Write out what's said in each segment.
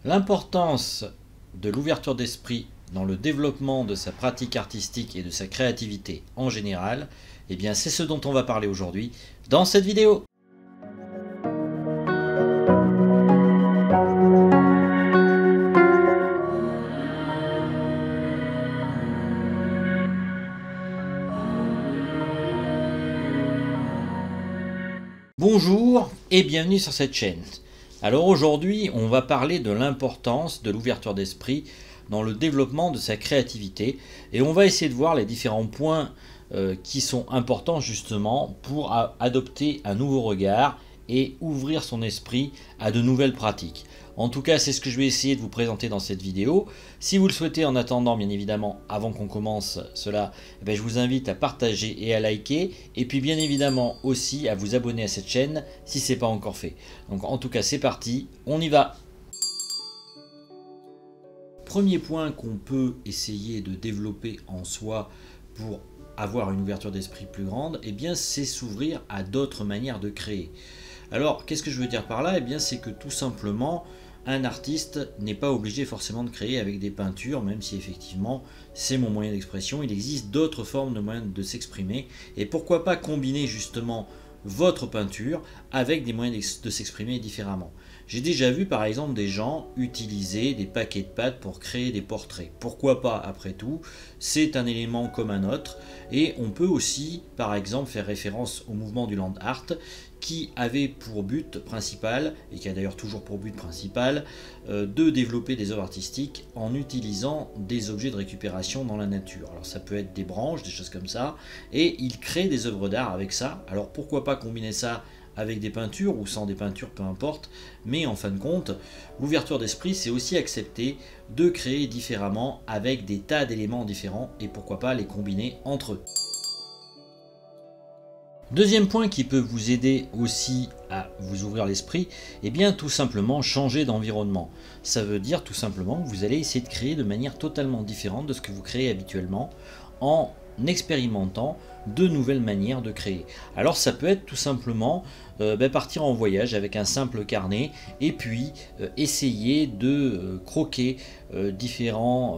L'importance de l'ouverture d'esprit dans le développement de sa pratique artistique et de sa créativité en général, eh bien c'est ce dont on va parler aujourd'hui dans cette vidéo. Bonjour et bienvenue sur cette chaîne. Alors aujourd'hui, on va parler de l'importance de l'ouverture d'esprit dans le développement de sa créativité et on va essayer de voir les différents points qui sont importants justement pour adopter un nouveau regard et ouvrir son esprit à de nouvelles pratiques. En tout cas, c'est ce que je vais essayer de vous présenter dans cette vidéo. Si vous le souhaitez, en attendant, bien évidemment, avant qu'on commence cela, je vous invite à partager et à liker. Et puis, bien évidemment, aussi à vous abonner à cette chaîne si ce n'est pas encore fait. Donc, en tout cas, c'est parti, on y va. Premier point qu'on peut essayer de développer en soi pour avoir une ouverture d'esprit plus grande, eh bien, c'est s'ouvrir à d'autres manières de créer. Alors, qu'est-ce que je veux dire par là? Eh bien, c'est que tout simplement, un artiste n'est pas obligé forcément de créer avec des peintures, même si effectivement c'est mon moyen d'expression. Il existe d'autres formes de moyens de s'exprimer. Et pourquoi pas combiner justement votre peinture avec des moyens de s'exprimer différemment. J'ai déjà vu par exemple des gens utiliser des paquets de pâte pour créer des portraits. Pourquoi pas, après tout, c'est un élément comme un autre. Et on peut aussi par exemple faire référence au mouvement du land art qui avait pour but principal, et qui a d'ailleurs toujours pour but principal, de développer des œuvres artistiques en utilisant des objets de récupération dans la nature. Alors ça peut être des branches, des choses comme ça, et ils créent des œuvres d'art avec ça. Alors pourquoi pas combiner ça avec des peintures ou sans des peintures, peu importe, mais en fin de compte, l'ouverture d'esprit, c'est aussi accepter de créer différemment avec des tas d'éléments différents, et pourquoi pas les combiner entre eux. Deuxième point qui peut vous aider aussi à vous ouvrir l'esprit, eh bien tout simplement changer d'environnement. Ça veut dire tout simplement que vous allez essayer de créer de manière totalement différente de ce que vous créez habituellement en expérimentant de nouvelles manières de créer. Alors ça peut être tout simplement partir en voyage avec un simple carnet et puis essayer de croquer différents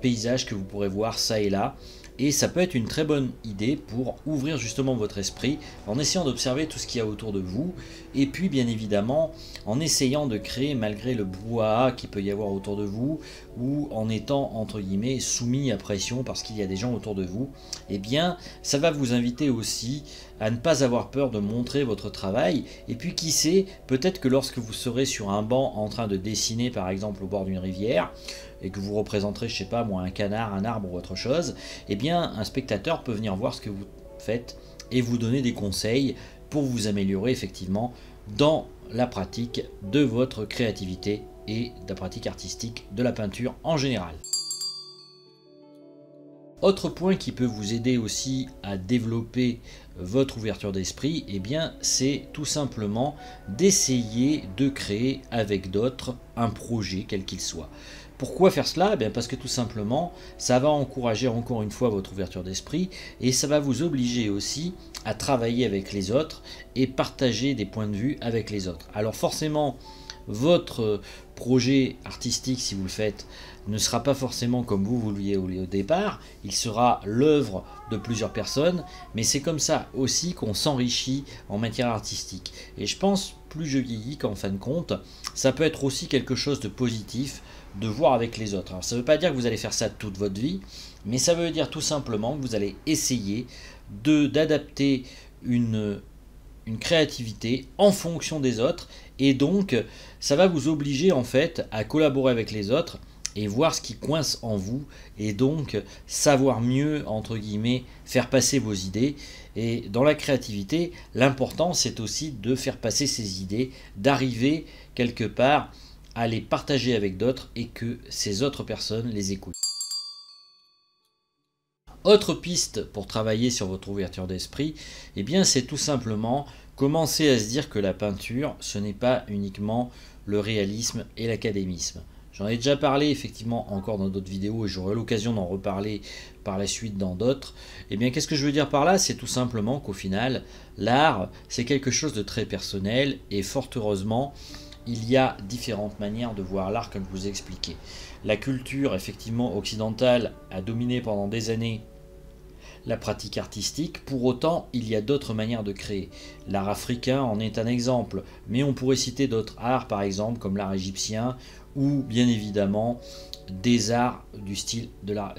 paysages que vous pourrez voir ça et là. Et ça peut être une très bonne idée pour ouvrir justement votre esprit en essayant d'observer tout ce qu'il y a autour de vous et puis bien évidemment en essayant de créer malgré le brouhaha qu'il peut y avoir autour de vous ou en étant entre guillemets soumis à pression parce qu'il y a des gens autour de vous, eh bien ça va vous inviter aussi à ne pas avoir peur de montrer votre travail et puis qui sait, peut-être que lorsque vous serez sur un banc en train de dessiner par exemple au bord d'une rivière et que vous représenterez, je sais pas moi, un canard, un arbre ou autre chose, eh bien un spectateur peut venir voir ce que vous faites et vous donner des conseils pour vous améliorer effectivement dans la pratique de votre créativité et de la pratique artistique de la peinture en général. Autre point qui peut vous aider aussi à développer votre ouverture d'esprit, eh bien c'est tout simplement d'essayer de créer avec d'autres un projet quel qu'il soit. Pourquoi faire cela? Eh bien parce que tout simplement ça va encourager encore une fois votre ouverture d'esprit et ça va vous obliger aussi à travailler avec les autres et partager des points de vue avec les autres. Alors forcément votre projet artistique, si vous le faites, ne sera pas forcément comme vous vouliez au départ, il sera l'œuvre de plusieurs personnes, mais c'est comme ça aussi qu'on s'enrichit en matière artistique. Et je pense, plus je vieillis, qu'en fin de compte, ça peut être aussi quelque chose de positif de voir avec les autres. Alors ça ne veut pas dire que vous allez faire ça toute votre vie, mais ça veut dire tout simplement que vous allez essayer d'adapter une créativité en fonction des autres et donc ça va vous obliger en fait à collaborer avec les autres et voir ce qui coince en vous et donc savoir mieux entre guillemets faire passer vos idées. Et dans la créativité, l'important c'est aussi de faire passer ces idées, d'arriver quelque part à les partager avec d'autres et que ces autres personnes les écoutent. Autre piste pour travailler sur votre ouverture d'esprit, eh bien c'est tout simplement commencer à se dire que la peinture, ce n'est pas uniquement le réalisme et l'académisme. J'en ai déjà parlé effectivement encore dans d'autres vidéos et j'aurai l'occasion d'en reparler par la suite dans d'autres. Eh bien qu'est-ce que je veux dire par là? C'est tout simplement qu'au final, l'art, c'est quelque chose de très personnel et fort heureusement, il y a différentes manières de voir l'art, comme je vous ai expliqué. La culture, effectivement, occidentale a dominé pendant des années la pratique artistique. Pour autant, il y a d'autres manières de créer. L'art africain en est un exemple, mais on pourrait citer d'autres arts, par exemple, comme l'art égyptien, ou bien évidemment des arts du style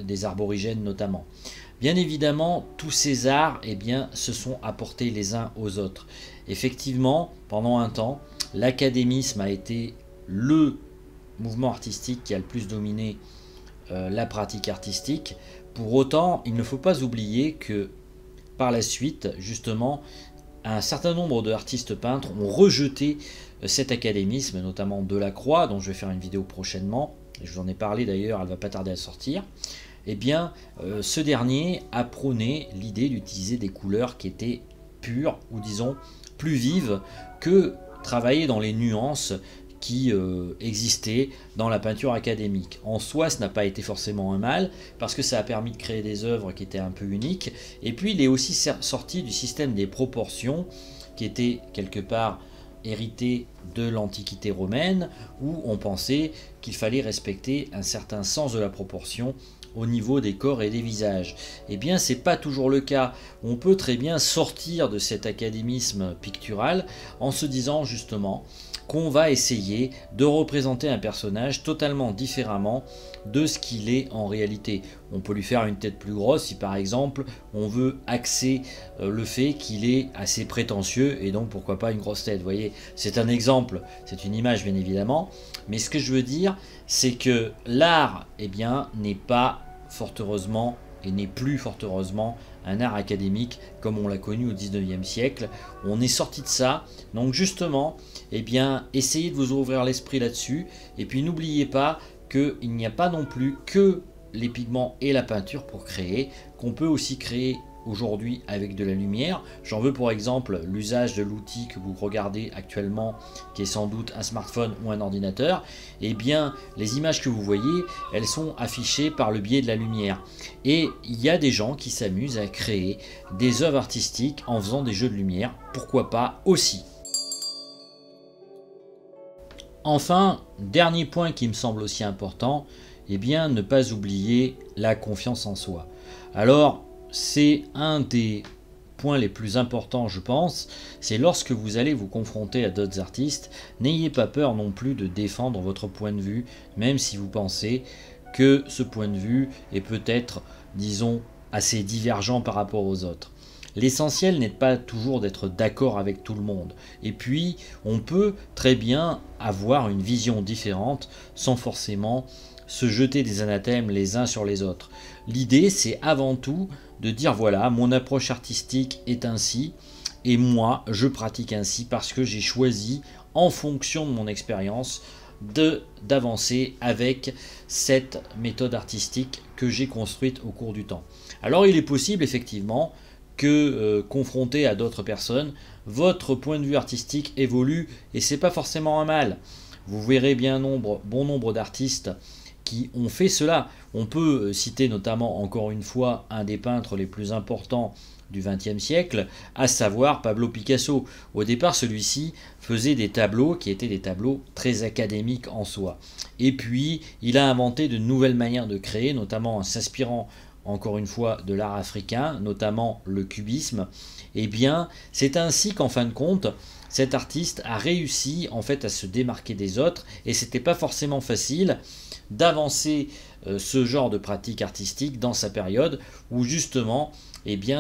des arborigènes notamment. Bien évidemment, tous ces arts se sont apportés les uns aux autres. Effectivement, pendant un temps, l'académisme a été le mouvement artistique qui a le plus dominé la pratique artistique. Pour autant, il ne faut pas oublier que par la suite, justement, un certain nombre d'artistes peintres ont rejeté cet académisme, notamment Delacroix, dont je vais faire une vidéo prochainement. Je vous en ai parlé d'ailleurs, elle ne va pas tarder à sortir. Ce dernier a prôné l'idée d'utiliser des couleurs qui étaient pures, ou disons plus vives, que travailler dans les nuances qui existaient dans la peinture académique. En soi, ce n'a pas été forcément un mal, parce que ça a permis de créer des œuvres qui étaient un peu uniques, et puis il est aussi sorti du système des proportions, qui était quelque part hérité de l'Antiquité romaine, où on pensait qu'il fallait respecter un certain sens de la proportion au niveau des corps et des visages. C'est pas toujours le cas. On peut très bien sortir de cet académisme pictural en se disant justement qu'on va essayer de représenter un personnage totalement différemment de ce qu'il est en réalité. On peut lui faire une tête plus grosse si par exemple on veut axer le fait qu'il est assez prétentieux, et donc pourquoi pas une grosse tête. Vous voyez, c'est un exemple, c'est une image bien évidemment, mais ce que je veux dire, c'est que l'art n'est pas fort heureusement, et n'est plus fort heureusement, un art académique comme on l'a connu au 19e siècle. On est sorti de ça, donc justement, essayez de vous ouvrir l'esprit là-dessus, et puis n'oubliez pas qu'il n'y a pas non plus que les pigments et la peinture pour créer, qu'on peut aussi créer aujourd'hui avec de la lumière. J'en veux pour exemple l'usage de l'outil que vous regardez actuellement, qui est sans doute un smartphone ou un ordinateur. Les images que vous voyez, elles sont affichées par le biais de la lumière. Et il y a des gens qui s'amusent à créer des œuvres artistiques en faisant des jeux de lumière. Pourquoi pas aussi. Enfin, dernier point qui me semble aussi important, ne pas oublier la confiance en soi. Alors, c'est un des points les plus importants, je pense. C'est lorsque vous allez vous confronter à d'autres artistes, n'ayez pas peur non plus de défendre votre point de vue, même si vous pensez que ce point de vue est peut-être, disons, assez divergent par rapport aux autres. L'essentiel n'est pas toujours d'être d'accord avec tout le monde. Et puis, on peut très bien avoir une vision différente sans forcément se jeter des anathèmes les uns sur les autres. L'idée, c'est avant tout de dire voilà, mon approche artistique est ainsi, et moi, je pratique ainsi parce que j'ai choisi, en fonction de mon expérience, d'avancer avec cette méthode artistique que j'ai construite au cours du temps. Alors, il est possible, effectivement, que confronté à d'autres personnes, votre point de vue artistique évolue, et c'est pas forcément un mal. Vous verrez bon nombre d'artistes qui ont fait cela. On peut citer notamment, encore une fois, un des peintres les plus importants du XXe siècle, à savoir Pablo Picasso. Au départ, celui-ci faisait des tableaux qui étaient des tableaux très académiques en soi. Et puis, il a inventé de nouvelles manières de créer, notamment en s'inspirant, encore une fois, de l'art africain, notamment le cubisme. C'est ainsi qu'en fin de compte, cet artiste a réussi en fait à se démarquer des autres, et c'était pas forcément facile d'avancer ce genre de pratique artistique dans sa période où justement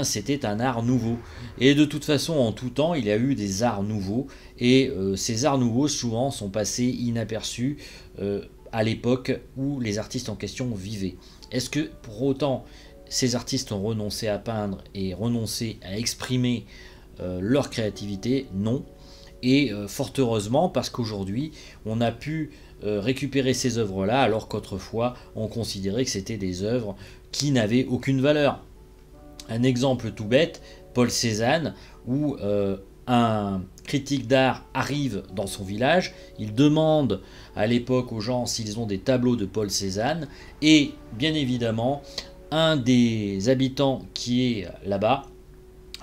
c'était un art nouveau. Et de toute façon, en tout temps, il y a eu des arts nouveaux, et ces arts nouveaux souvent sont passés inaperçus à l'époque où les artistes en question vivaient. Est-ce que pour autant ces artistes ont renoncé à peindre et renoncé à exprimer leur créativité? Non. Et fort heureusement, parce qu'aujourd'hui on a pu récupérer ces œuvres-là, alors qu'autrefois on considérait que c'était des œuvres qui n'avaient aucune valeur. Un exemple tout bête, Paul Cézanne, où un critique d'art arrive dans son village, il demande à l'époque aux gens s'ils ont des tableaux de Paul Cézanne, et bien évidemment, un des habitants qui est là-bas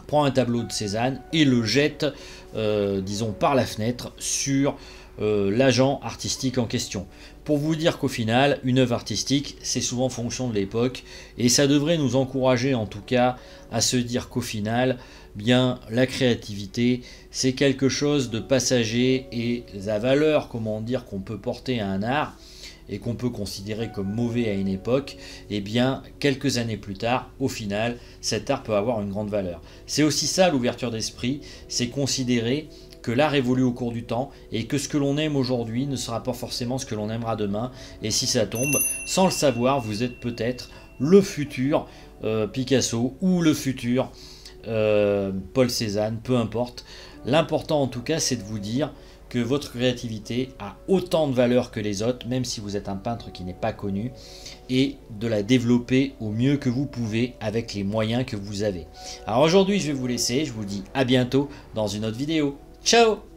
prend un tableau de Cézanne et le jette, disons, par la fenêtre sur l'agent artistique en question. Pour vous dire qu'au final, une œuvre artistique, c'est souvent en fonction de l'époque, et ça devrait nous encourager en tout cas à se dire qu'au final, bien la créativité, c'est quelque chose de passager, et la valeur, comment dire, qu'on peut porter à un art, et qu'on peut considérer comme mauvais à une époque, et bien quelques années plus tard, au final, cet art peut avoir une grande valeur. C'est aussi ça l'ouverture d'esprit, c'est considérer que l'art évolue au cours du temps et que ce que l'on aime aujourd'hui ne sera pas forcément ce que l'on aimera demain. Et si ça tombe, sans le savoir, vous êtes peut-être le futur Picasso ou le futur Paul Cézanne, peu importe. L'important en tout cas, c'est de vous dire que votre créativité a autant de valeur que les autres, même si vous êtes un peintre qui n'est pas connu, et de la développer au mieux que vous pouvez avec les moyens que vous avez. Alors aujourd'hui, je vais vous laisser, je vous dis à bientôt dans une autre vidéo. Ciao!